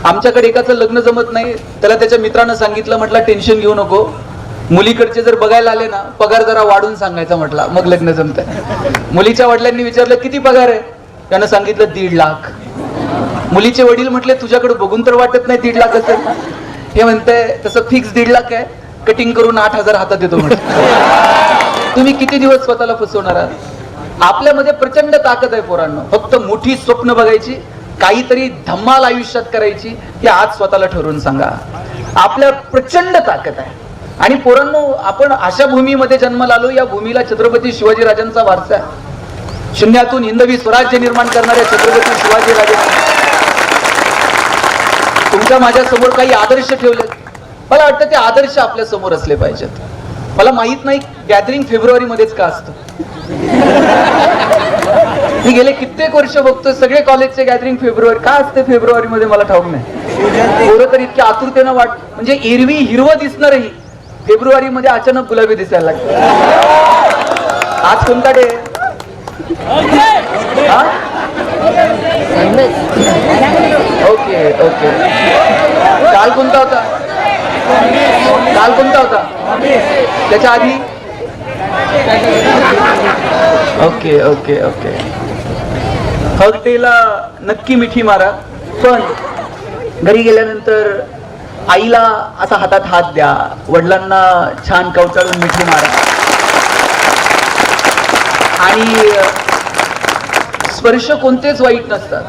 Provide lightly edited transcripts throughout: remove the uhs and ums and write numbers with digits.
आमच्याकडे एकाचं लग्न जमत नाही, त्याला त्याच्या मित्रानं सांगितलं, म्हटलं टेन्शन घेऊ नको, मुलीकडचे जर बघायला आले ना पगार जरा वाढून सांगायचा, म्हटला मग लग्न जमतंय. मुलीच्या वडिलांनी विचारलं किती पगार आहे, त्यानं सांगितलं 1.5 लाख. मुलीचे वडील म्हटले तुझ्याकडे बघून तर वाटत नाही 1.5 लाख असेल. हे म्हणते तसं फिक्स 1.5 लाख आहे, कटिंग करून 8,000 हातात येतो म्हटलं. तुम्ही किती दिवस स्वतःला फसवणार आहात? आपल्यामध्ये प्रचंड ताकद आहे पोरांनो, फक्त मोठी स्वप्न बघायची, काहीतरी धम्माल आयुष्यात करायची, हे आज स्वतःला ठरवून सांगा. आपल्या प्रचंड ताकद आहे. आणि पोरांनो, आपण अशा भूमीमध्ये जन्माला आलो, या भूमीला छत्रपती शिवाजी राजांचा वारसा आहे. शून्यातून हिंदवी स्वराज्य निर्माण करणाऱ्या छत्रपती शिवाजी राजे तुमच्या माझ्या समोर काही आदर्श ठेवले. मला वाटतं ते आदर्श आपल्या समोर असले पाहिजेत. मला माहित नाही गॅदरिंग फेब्रुवारी मध्येच का असतं. मी गेले कित्येक वर्ष बघतोय सगळे कॉलेजचे गॅदरिंग फेब्रुवारी का असते फेब्रुवारी मध्ये, मला ठाऊक नाही. पोरं तर इतक्या आतुरतेनं म्हणजे एरवी हिरवं दिसणारही फेब्रुवारी मध्ये अचानक गुलाबी दिसायला लागते. आज कोणता डे? Okay okay. काल कोणता होता? काल कोणता होता? त्याच्या आधी? Okay okay okay. हळतेला नक्की मिठी मारा, पण घरी गेल्यानंतर आईला असा हातात हात द्या, वडिलांना छान कवटाळून मिठी मारा. आणि स्पर्श कोणतेच वाईट नसतात,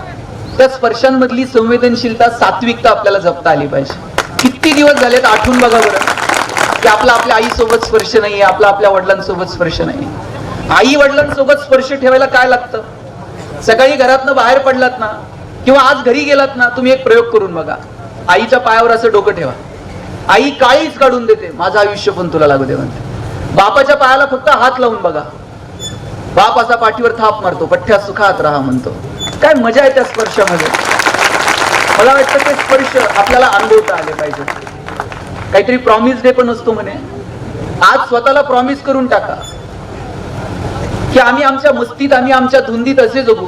त्या स्पर्शांमधली संवेदनशीलता, सात्विकता आपल्याला जपता आली पाहिजे. किती दिवस झालेत आठवून बघा बरं की आपला आपल्या आईसोबत स्पर्श नाहीये, आपला आपल्या वडिलांसोबत स्पर्श नाही. आई वडिलांसोबत स्पर्श ठेवायला काय लागतं? सकाळी घरातनं बाहेर पडलात ना किंवा आज घरी गेलात ना, तुम्ही एक प्रयोग करून बघा. आईच्या पायावर असं डोकं ठेवा, आई काळीच काढून देते, माझं आयुष्य पण तुला लागू दे म्हणते. बापाच्या पायाला फक्त हात लावून बघा, बाप असा पाठीवर थाप मारतो, पठ्ठ्या सुखात राहा म्हणतो. काय मजा आहे त्या स्पर्शामध्ये. मला वाटतं ते स्पर्श आपल्याला अनुभवता आले पाहिजे. काहीतरी प्रॉमिस डे पण असतो म्हणे. आज स्वतःला प्रॉमिस करून टाका की आम्ही आमच्या मस्तीत, आम्ही आमच्या धुंदीत असे जगू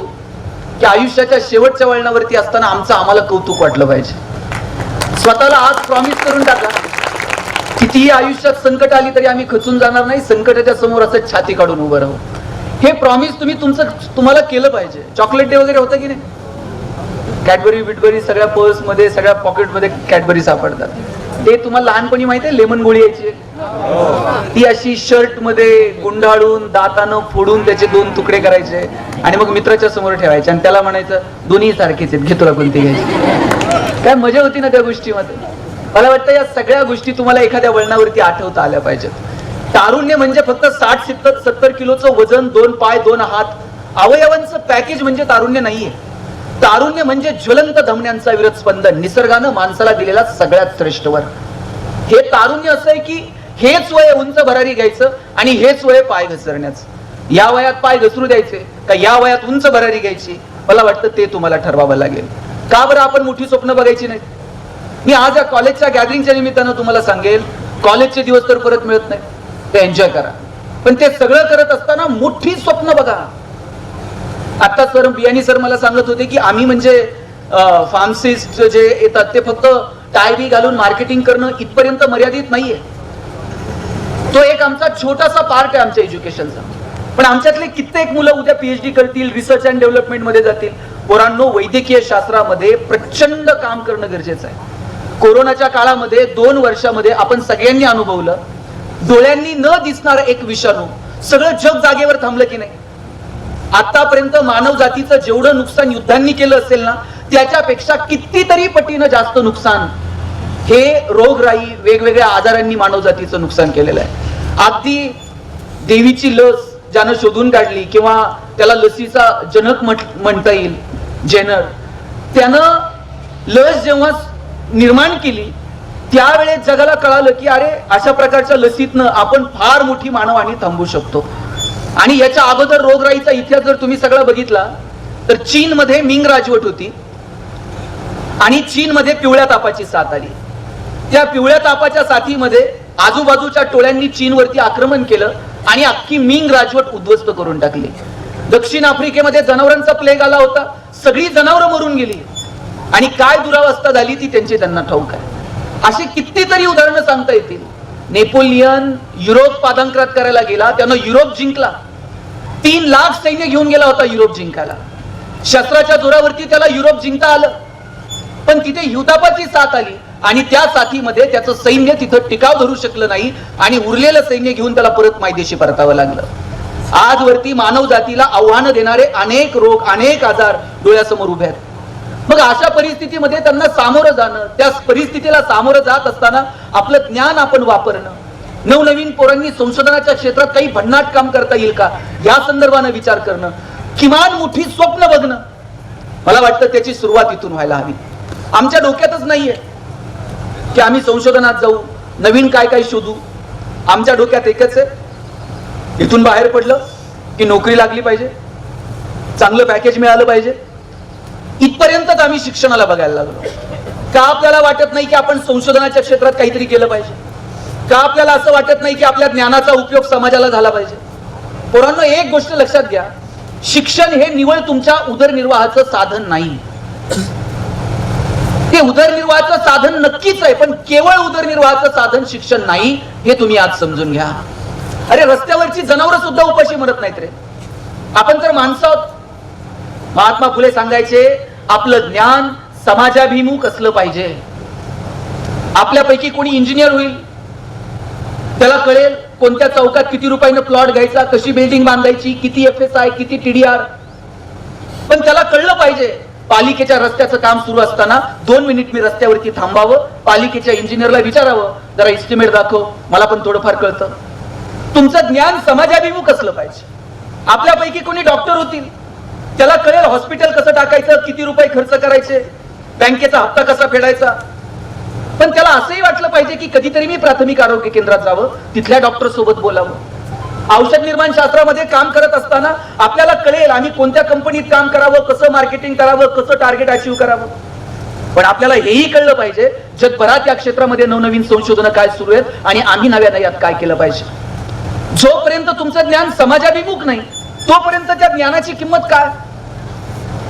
की आयुष्याच्या शेवटच्या वळणावरती असताना आम्हाला कौतुक वाटलं पाहिजे. स्वतःला आज प्रॉमिस करून टाका, कितीही आयुष्यात संकट आली तरी आम्ही खचून जाणार नाही, संकटाच्या समोर असं छाती काढून उभं राहू. हे प्रॉमिस तुम्हाला केलं पाहिजे. चॉकलेट डे वगैरे होतं की नाही? कॅडबरी बिटबरी सगळ्या पर्स मध्ये, सगळ्या पॉकेट मध्ये कॅडबरी सापडतात. ते तुम्हाला लहानपणी माहिती आहे, लेमन गोळी यायची, ती अशी शर्ट मध्ये गुंडाळून दातानं फोडून त्याचे 2 तुकडे करायचे आणि मग मित्राच्या समोर ठेवायचे आणि त्याला म्हणायचं दोन्ही सारखेच आहेत, घे तुला कोणती घ्यायची. काय मजा होती ना त्या गोष्टीमध्ये. मला वाटतं या सगळ्या गोष्टी तुम्हाला एखाद्या वळणावरती आठवता आल्या पाहिजेत. तारुण्य म्हणजे फक्त 60-70 किलोचं वजन, 2 पाय 2 हात, अवयवांचं पॅकेज म्हणजे तारुण्य नाहीये. तारुण्य म्हणजे ज्वलंत धमन्यांचा विरत स्पंदन, निसर्गानं माणसाला दिलेला सगळ्यात श्रेष्ठ वर. हे तारुण्य असं आहे की हेच वय उंच भरारी घ्यायचं आणि हेच वय पाय घसरण्याचं. या वयात पाय घसरू द्यायचे का या वयात उंच भरारी घ्यायची? मला वाटतं ते तुम्हाला ठरवावं लागेल. का बरं आपण मोठी स्वप्न बघायची नाही? मी आज या कॉलेजच्या गॅदरिंगच्या निमित्तानं तुम्हाला सांगेल, कॉलेजचे दिवस तर परत मिळत नाही, ते एन्जॉय करा. पण ते सगळं करत असताना मोठी स्वप्न बघा. आता सर बियाणी सर मला सांगत होते की आम्ही म्हणजे फार्मसिस्ट जे येतात ते फक्त टाय बी घालून मार्केटिंग करणं इथपर्यंत मर्यादित नाहीये. तो एक आमचा छोटासा पार्ट आहे आमच्या एज्युकेशनचा. पण आमच्यातले कित्येक मुलं उद्या पीएचडी करतील, रिसर्च अँड डेव्हलपमेंट मध्ये जातील. पोरांनो, वैद्यकीय शास्त्रामध्ये प्रचंड काम करणं गरजेचं आहे. कोरोनाच्या काळामध्ये 2 वर्षामध्ये आपण सगळ्यांनी अनुभवलं, डोळ्यांनी न दिसणार एक विषाणू, सगळं जग जागेवर थांबलं की नाही? आतापर्यंत मानव जातीचं जेवढं नुकसान युद्धांनी केलं असेल ना, त्याच्यापेक्षा कितीतरी पटीनं जास्त नुकसान हे रोगराई, वेगवेगळ्या आजारांनी मानव जातीचं नुकसान केलेलं आहे. अगदी देवीची लस ज्यानं शोधून काढली किंवा त्याला लसीचा जनक म्हणता येईल, जेनर, त्यानं लस जेव्हा निर्माण केली त्यावेळेस जगाला कळालं की अरे, अशा प्रकारच्या लसीतनं आपण फार मोठी मानवहानी थांबवू शकतो. आणि याच्या अगोदर रोगराईचा इतिहास जर तुम्ही सगळा बघितला तर चीन मध्ये मिंग राजवट होती आणि चीन मध्ये पिवळ्या तापाची साथ आली. त्या पिवळ्या तापाच्या साथीमध्ये आजूबाजूच्या टोळ्यांनी चीनवरती आक्रमण केलं आणि अख्खी मिंग राजवट उद्ध्वस्त करून टाकली. दक्षिण आफ्रिकेमध्ये जनावरांचा प्लेग आला होता, सगळी जनावरं मरून गेली. आणि काय दुरावस्था झाली ती त्यांना ठाऊक आहे. अशी कितीतरी उदाहरणं सांगता येतील. नेपोलियन युरोप पादांक्रात करायला गेला, त्यानं युरोप जिंकला. 3 लाख सैन्य घेऊन गेला होता युरोप जिंकायला. शस्त्राच्या जोरावरती त्याला युरोप जिंकता आलं, पण तिथे हिवतापाची साथ आली आणि त्या साथीमध्ये त्याचं सैन्य तिथं टिकाव धरू शकलं नाही आणि उरलेलं सैन्य घेऊन त्याला परत मायदेशी परतावं लागलं. आजवरती मानव जातीला आव्हानं देणारे अनेक रोग, अनेक आजार डोळ्यासमोर उभे आहेत. मग अशा परिस्थितीमध्ये त्यांना सामोरं जाणं, त्या परिस्थितीला सामोरं जात असताना आपलं ज्ञान आपण वापरणं, नवनवीन पोरांनी संशोधनाच्या क्षेत्रात काही भन्नाट काम करता येईल का या संदर्भानं विचार करणं, किमान मोठी स्वप्न बघणं, मला वाटतं त्याची सुरुवात इथून व्हायला हवी. आमच्या डोक्यातच नाहीये की आम्ही संशोधनात जाऊ, नवीन काय काय शोधू. आमच्या डोक्यात एकच आहे, इथून बाहेर पडलं की नोकरी लागली पाहिजे, चांगलं पॅकेज मिळालं पाहिजे. इथपर्यंतच आम्ही शिक्षणाला बघायला लागलो. का आपल्याला वाटत नाही की आपण संशोधनाच्या क्षेत्रात काहीतरी केलं पाहिजे? का आपल्याला असं वाटत नाही की आपल्या ज्ञानाचा उपयोग समाजाला झाला पाहिजे? पोरांनो, एक गोष्ट लक्षात घ्या, शिक्षण हे निवळ तुमच्या उदरनिर्वाहाचं साधन नाही. ते उदरनिर्वाहाचं साधन नक्कीच आहे, पण केवळ उदरनिर्वाहाचं साधन शिक्षण नाही, हे तुम्ही आज समजून घ्या. अरे, रस्त्यावरची जनावरं सुद्धा उपाशी मरत नाहीत रे. आपण तर माणसं आहोत. महात्मा फुले सांगायचे, आपलं ज्ञान समाजाभिमुख असलं पाहिजे. आपल्यापैकी कोणी इंजिनियर होईल, त्याला कळेल कोणत्या चौकात किती रुपयानं प्लॉट घ्यायचा, कशी बिल्डिंग बांधायची, किती FSI, किती TDR. पण त्याला कळलं पाहिजे, पालिकेच्या रस्त्याचं काम सुरू असताना 2 मिनिट मी रस्त्यावरती थांबावं, पालिकेच्या इंजिनियरला विचारावं, जरा एस्टिमेट दाखव, मला पण थोडंफार कळतं. तुमचं ज्ञान समाजाभिमुख असलं पाहिजे. आपल्यापैकी कोणी डॉक्टर होतील, त्याला कळेल हॉस्पिटल कसं टाकायचं, किती रुपये खर्च करायचे, बँकेचा हप्ता कसा फेडायचा. पण त्याला असंही वाटलं पाहिजे की कधीतरी मी प्राथमिक आरोग्य केंद्रात जावं, तिथल्या डॉक्टर सोबत बोलावं. औषध निर्माण शास्त्रामध्ये काम करत असताना आपल्याला कळेल आम्ही कोणत्या कंपनीत काम करावं, कसं मार्केटिंग करावं, कसं टार्गेट अचीव्ह करावं. पण आपल्याला हेही कळलं पाहिजे जगभरात या क्षेत्रामध्ये नवनवीन संशोधन काय सुरू आहेत आणि आम्ही नव्यानं यात काय केलं पाहिजे. जोपर्यंत तुमचं ज्ञान समाजाभिमुख नाही, तोपर्यंत त्या ज्ञानाची किंमत काय?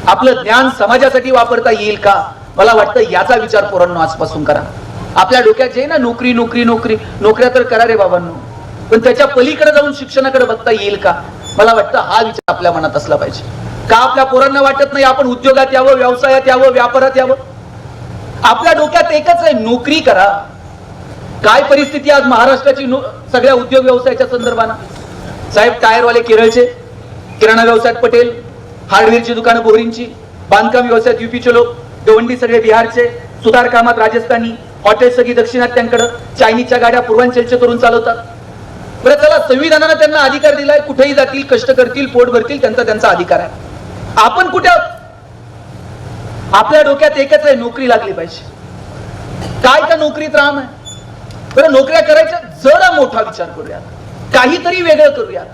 आपलं ज्ञान समाजासाठी वापरता येईल का? मला वाटतं याचा विचार पोरांनो आजपासून करा. आपल्या डोक्यात जे ना नोकरी नोकरी नोकरी, नोकऱ्या तर करा रे बाबांनो, पण त्याच्या पलीकडे जाऊन शिक्षणाकडे बघता येईल का? मला वाटतं हा विचार आपल्या मनात असला पाहिजे. का आपल्या पोरांना वाटत नाही आपण उद्योगात यावं, व्यवसायात यावं, व्यापारात यावं? आपल्या डोक्यात एकच आहे, नोकरी करा. काय परिस्थिती आज महाराष्ट्राची सगळ्या उद्योग व्यवसायाच्या संदर्भानं? साहेब, टायरवाले केरळचे, किराणा व्यवसायात पटेल, हार्डवेअरची दुकानं बोरींची, बांधकाम व्यवसायात UPचे लोक, गवंडी सगळे बिहारचे, सुधार कामात राजस्थानी, हॉटेल सगळी दक्षिणात्यांकडे, चायनीजच्या गाड्या पूर्वांचलचे तरुण चालवतात. बरं, चला, संविधानानं त्यांना अधिकार दिलाय, कुठेही जातील, कष्ट करतील, पोट भरतील, त्यांचा अधिकार आहे. आपण कुठे आहोत? आपल्या डोक्यात एकच आहे, नोकरी लागली पाहिजे. काय त्या नोकरीत राम आहे? बरं, नोकऱ्या करायच्या, जरा मोठा विचार करूयात, काहीतरी वेगळं करूयात.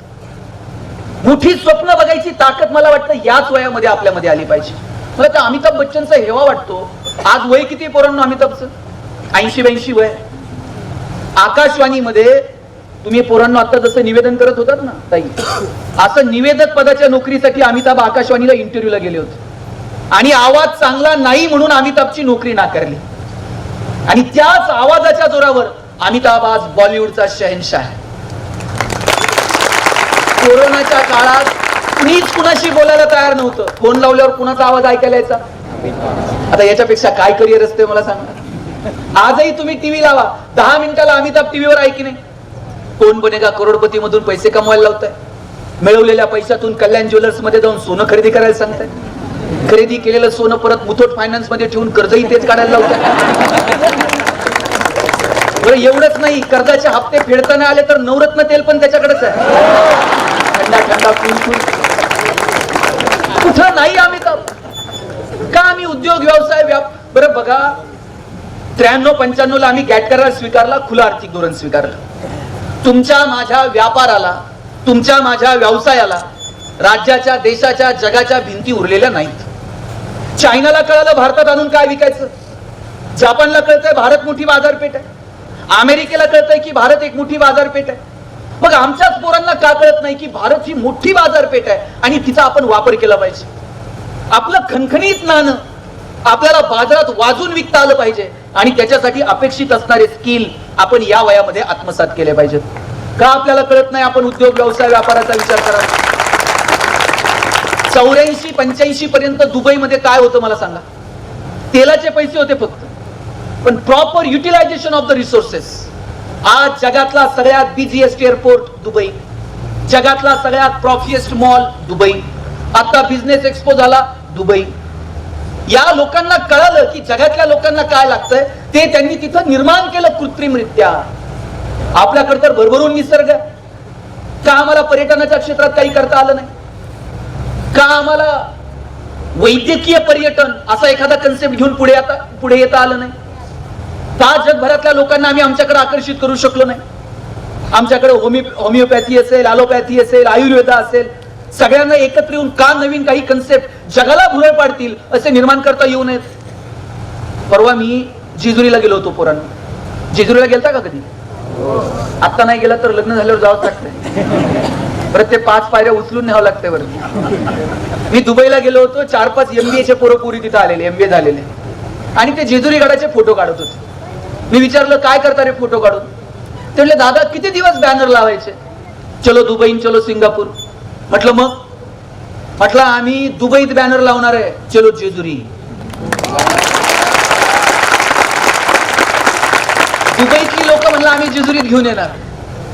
मोठी स्वप्न बघायची ताकद मला वाटतं याच वयामध्ये आपल्यामध्ये आली पाहिजे. मला त्या अमिताभ बच्चनचा हेवा वाटतो. आज वय किती पोरांनो अमिताभचं? 80-82 वय. आकाशवाणीमध्ये तुम्ही पोरांनो आता जसं निवेदन करत होतात ना ताई, असं निवेदक पदाच्या नोकरीसाठी अमिताभ आकाशवाणीला इंटरव्ह्यूला गेले होते आणि आवाज चांगला नाही म्हणून अमिताभची नोकरी नाकारली. आणि त्याच आवाजाच्या जोरावर अमिताभ आज बॉलिवूडचा शहनशाह आहे. कोरोनाच्या काळात कुणीच कुणाशी बोलायला तयार नव्हतं. फोन लावल्यावर कुणाचा आवाज ऐकायला यायचा? आता याच्यापेक्षा काय करिअर असते मला सांगा. आजही तुम्ही टीव्ही लावा, 10 मिनिटाला अमिताभ टीव्हीवर आहे की नाही? कोण बनेगा करोडपती मधून पैसे कमवायला लावताय. मिळवलेल्या पैशातून कल्याण ज्वेलर्स मध्ये जाऊन सोनं खरेदी करायला सांगताय. खरेदी केलेलं सोनं परत मुथूट फायनान्स मध्ये ठेवून कर्जही तेच काढायला लावताय. बरं, एवढंच नाही, कर्जाचे हप्ते फेडताना आले तर नवरत्न तेल पण त्याच्याकडेच आहे. थंडा थंडा कुल कुठं नाही अमिताभ. का आम्ही उद्योग व्यवसाय बरं बघा, 93-95 ला आम्ही गॅट करार स्वीकारला, खुलं आर्थिक धोरण स्वीकारलं. तुमच्या माझ्या व्यापाराला, तुमच्या माझ्या व्यवसायाला राज्याच्या, देशाच्या, जगाच्या भिंती उरलेल्या नाहीत. चायनाला कळालं भारतात आणून काय विकायचं, जपानला कळतंय भारत मोठी बाजारपेठ आहे, अमेरिकेला कळतंय की भारत एक मोठी बाजारपेठ आहे. मग आमच्याच पोरांना का कळत नाही की भारत ही मोठी बाजारपेठ आहे आणि तिचा आपण वापर केला पाहिजे. आपलं खणखणीत नाणं, आपल्याला बाजारात वाजून विकता आलं पाहिजे आणि त्याच्यासाठी अपेक्षित असणारे स्किल आपण या वयामध्ये आत्मसात केले पाहिजेत. का आपल्याला कळत नाही आपण उद्योग व्यवसाय व्यापाराचा विचार करा. 84-85 पर्यंत दुबईमध्ये काय होतं मला सांगा. तेलाचे पैसे होते फक्त, पण proper utilization of the resources. आज जगातला सगळ्यात बिझीएस्ट एअरपोर्ट दुबई, जगातला सगळ्यात प्रॉफिएस्ट मॉल दुबई, आता बिझनेस एक्सपो झाला दुबई. या लोकांना कळालं की जगातल्या लोकांना काय लागतंय ते त्यांनी तिथं निर्माण केलं कृत्रिमरित्या. आपल्याकडे तर भरभरून निसर्ग, का आम्हाला पर्यटनाच्या क्षेत्रात काही करता आलं नाही? का आम्हाला वैद्यकीय पर्यटन असा एखादा कन्सेप्ट घेऊन पुढे येता आलं नाही? का जगभरातल्या लोकांना आम्ही आमच्याकडे आकर्षित करू शकलो नाही? आमच्याकडे होमिओपॅथी असेल, ॲलोपॅथी असेल, आयुर्वेद असेल, सगळ्यांना एकत्र येऊन का नवीन काही कन्सेप्ट जगाला भुरळ पाडतील असे निर्माण करता येऊ नयेत? परवा मी जेजुरीला गेलो होतो पोरांनो. जेजुरीला गेलता का कधी? आता नाही गेला तर लग्न झाल्यावर जावंच लागतंय. परत ते 5 पायऱ्या उचलून न्यावं लागतंय बरं. मी दुबईला गेलो होतो. 4-5 MBA चे पोरं पुरी तिथे आलेले, MBA झालेले, आणि ते जेजुरी गडाचे फोटो काढत होते. मी विचारलं काय करता रे फोटो काढून? ते म्हणले दादा किती दिवस बॅनर लावायचे, चलो दुबई चलो सिंगापूर. म्हटलं मग? म्हटलं आम्ही दुबईत बॅनर लावणार आहे, चलो जेजुरी. दुबईतली लोक म्हणलं आम्ही जेजुरीत घेऊन येणार,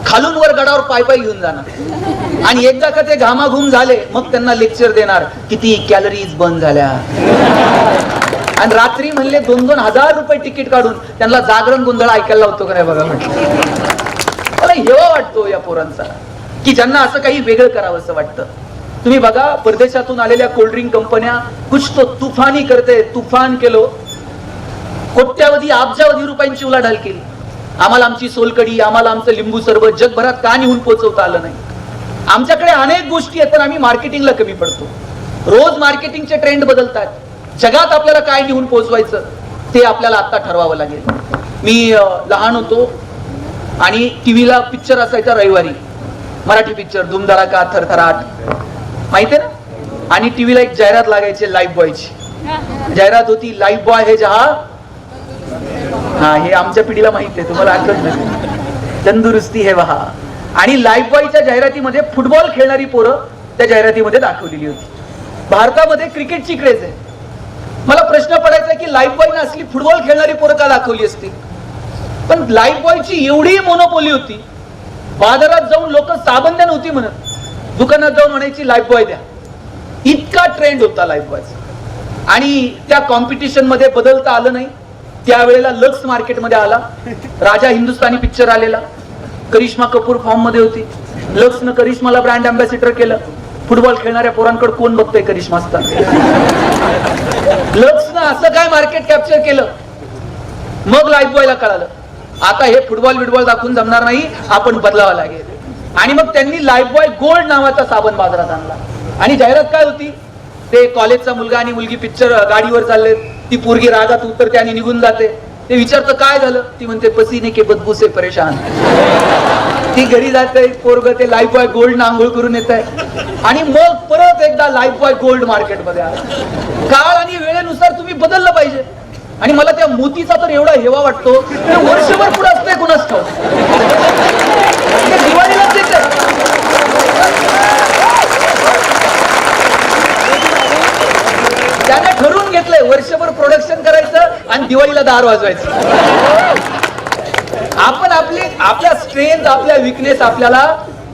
खालून वर गडावर पाय पाय घेऊन जाणार, आणि एकदा का ते घामाघूम झाले मग त्यांना लेक्चर देणार किती कॅलरीज बंद झाल्या. आणि रात्री म्हणले 2-2 हजार रुपये तिकीट काढून त्यांना जागरण गोंधळ ऐकायला लावतो का नाही बघा. म्हटलं मला हेवा वाटतो या पोरांचा की ज्यांना असं काही वेगळं करावं असं वाटतं. तुम्ही बघा परदेशातून आलेल्या कोल्ड्रिंक कंपन्या कुछ तो तुफानी करते, तुफान केलो, कोट्यावधी अब्जावधी रुपयांची उलाढाल केली. आम्हाला आमची सोलकडी, आम्हाला आमचं लिंबू सरबत जगभरात का नेऊन पोहोचवता आलं नाही? आमच्याकडे अनेक गोष्टी आहेत पण आम्ही मार्केटिंगला कमी पडतो. रोज मार्केटिंगचे ट्रेंड बदलतात. जगात आपल्याला काय नेऊन पोहोचवायचं ते आपल्याला आता ठरवावं लागेल. मी लहान होतो आणि टीव्हीला पिक्चर असायचा रविवारी, मराठी पिक्चर धूमधडाका, थरथराट, माहितीये ना? आणि टीव्हीला एक जाहिरात लागायची लाईफ बॉयची. जाहिरात होती लाईफ बॉय हे जहा. हा, हे आमच्या पिढीला माहिती आहे, तुम्हाला आठवत नाही. तंदुरुस्ती हे वहा. आणि लाईफ बॉयच्या जाहिरातीमध्ये फुटबॉल खेळणारी पोरं त्या जाहिरातीमध्ये दाखवलेली होती. भारतामध्ये क्रिकेटची क्रेज आहे. मला प्रश्न पडायचा की लाईफ बॉयने असली फुटबॉल खेळणारी पोरं का दाखवली असती? पण लाईफ बॉयची एवढी मोनोपोली होती, बाजारात जाऊन लोक साबण द्या नव्हती म्हणत, दुकानात जाऊन म्हणायची लाईफ बॉय द्या. इतका ट्रेंड होता लाईफ बॉयचा. आणि त्या कॉम्पिटिशन मध्ये बदलता आलं नाही. त्यावेळेला लक्स मार्केटमध्ये आला, राजा हिंदुस्थानी पिक्चर आलेला, करिश्मा कपूर फॉर्म मध्ये होती. लक्सनं करिश्माला ब्रँड अँबॅसिडर केलं. फुटबॉल खेळणाऱ्या पोरांकडे कोण बघतोय करिश्मा असता? लक्सनं असं काय मार्केट कॅप्चर केलं. मग लाईफ बॉयला कळालं आता हे फुटबॉल दाखवून जमणार नाही, आपण बदलावं लागेल. आणि मग त्यांनी लाईफ बॉय गोल्ड नावाचा साबण बाजारात आणला. आणि जाहिरात काय होती? ते कॉलेजचा मुलगा आणि मुलगी पिक्चर गाडीवर चालले, ती पोरगी रागात उतरते आणि निघून जाते. ते विचारतं काय झालं? ती म्हणते पसीने के बदबू से परेशान. ती घरी जाते, पोरग ते लाईफ बॉय गोल्ड आंघोळ करून येत आहे. आणि मग परत एकदा लाईफ बॉय गोल्ड मार्केटमध्ये आला. काळ आणि वेळेनुसार तुम्ही बदललं पाहिजे. आणि मला त्या मोतीचा तर एवढा हेवा वाटतो, ते वर्षभर पुढे असतंय कुणाच ठाऊक. दिवाळीलाच येते. त्याने ठरवून घेतलंय वर्षभर प्रोडक्शन करायचं आणि दिवाळीला दार वाजवायचं. आपण आपल्या स्ट्रेंथ, आपल्या विकनेस आपल्याला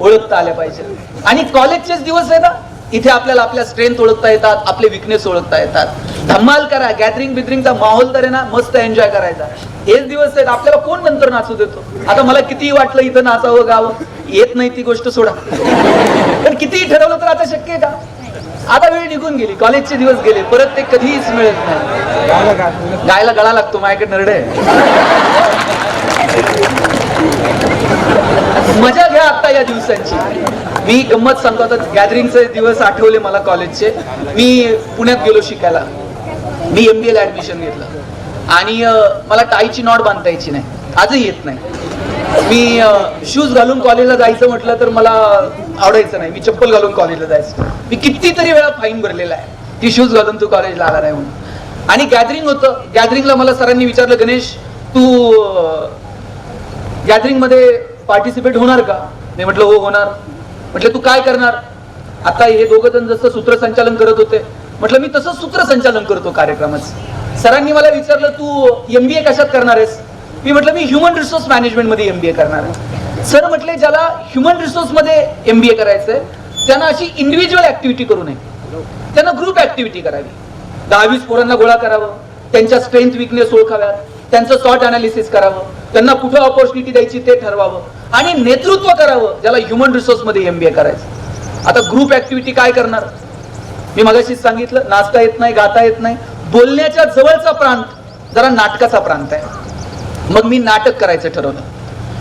ओळखता आल्या पाहिजे. आणि कॉलेजचेच दिवस आहे ना, इथे आपल्याला आपल्या स्ट्रेंथ ओळखता येतात, आपले विकनेस ओळखता येतात. धमाल करा, गॅदरिंग बिदरिंगचा माहोल तर आहे ना, मस्त एन्जॉय करायचा. हेच दिवस आहेत. आपल्याला कोण नंतर नाचू देतो? आता मला कितीही वाटलं इथं नाचावं गावं, येत नाही ती गोष्ट सोडा. पण कितीही ठरवलं तर आता शक्य आहे का? आता वेळ निघून गेली, कॉलेजचे दिवस गेले, परत ते कधीच मिळत नाही. गायला गळा लागतो, माझ्याकडे नरडे आहे. मजा घ्या आता या दिवसांची. मी गंमत सांगतो, आता गॅदरिंगचे दिवस आठवले मला कॉलेजचे. मी पुण्यात गेलो शिकायला. मी MBA ला ऍडमिशन घेतलं आणि मला टाईची नॉट बांधता यायची नाही, आजही येत नाही. मी शूज घालून कॉलेजला जायचं म्हटलं तर मला आवडायचं नाही. मी चप्पल घालून कॉलेजला जायचं. मी कितीतरी वेळा फाईन भरलेला आहे की शूज घालून तू कॉलेजला आला नाही म्हणून. आणि गॅदरिंग होतं. गॅदरिंगला मला सरांनी विचारलं, गणेश तू गॅदरिंग मध्ये पार्टिसिपेट होणार का? मी म्हटलं हो होणार. म्हटलं तू काय करणार? आता हे दोघं जण जसं सूत्रसंचालन करत होते, म्हटलं मी तसंच सूत्रसंचालन करतो कार्यक्रमाचं. सरांनी मला विचारलं तू MBA कशात करणार आहेस? मी म्हटलं मी ह्युमन रिसोर्स मॅनेजमेंट मध्ये MBA करणार आहे. सर म्हटले ज्याला ह्युमन रिसोर्स मध्ये MBA करायचंय त्यांना अशी इंडिव्हिज्युअल ऍक्टिव्हिटी करू नये, त्यांना ग्रुप ऍक्टिव्हिटी करावी. 10-20 पोरांना गोळा करावं, त्यांच्या स्ट्रेंथ विकनेस ओळखाव्यात, त्यांचं सॉर्ट अनालिसिस करावं, त्यांना कुठं ऑपॉर्च्युनिटी द्यायची ते ठरवावं आणि नेतृत्व करावं, ज्याला ह्युमन रिसोर्स मध्ये MBA करायचं. आता ग्रुप ऍक्टिव्हिटी काय करणार? मी मगाशीच सांगितलं, नाचता येत नाही, गाता येत नाही, बोलण्याच्या जवळचा प्रांत जरा नाटकाचा प्रांत आहे. मग मी नाटक करायचं ठरवलं.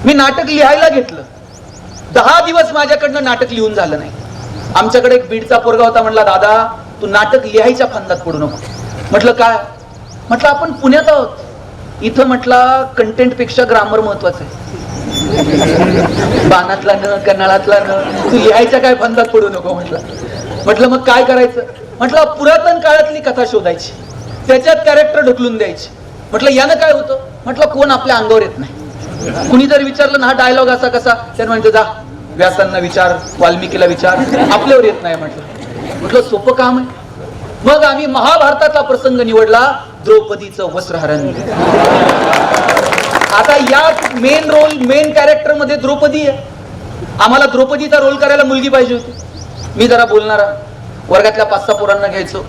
मी नाटक लिहायला घेतलं. 10 दिवस माझ्याकडनं नाटक लिहून झालं नाही. आमच्याकडे एक बीडचा पोरगा होता, म्हणला दादा तू नाटक लिहायच्या फंदात पडू नको. म्हटलं काय? म्हटलं आपण पुण्यात आहोत, इथं म्हटलं कंटेंट पेक्षा ग्रामर महत्वाचं आहे. बाणातला न कन्नळातला न, तू लिहायच्या काय फंदात पडू नको म्हटलं. म्हटलं मग काय करायचं? म्हटलं पुरातन काळातली कथा शोधायची, त्याच्यात कॅरेक्टर ढकलून द्यायची. म्हटलं यानं काय होतं? म्हटलं कोण आपल्या अंगावर येत नाही. कुणी जर विचारलं ना हा डायलॉग असा कसा, त्यानं म्हणते जा व्यासांना विचार, वाल्मिकीला विचार, आपल्यावर येत नाही. म्हटलं सोपं काम आहे. मग आम्ही महाभारतातला प्रसंग निवडला, द्रौपदीचं वस्त्रहरण. आता या मेन रोल, मेन कॅरेक्टर मध्ये द्रौपदी आहे. आम्हाला द्रौपदीचा रोल करायला मुलगी पाहिजे होती. मी जरा बोलणारा, वर्गातल्या 5-6 पोरांना घ्यायचो.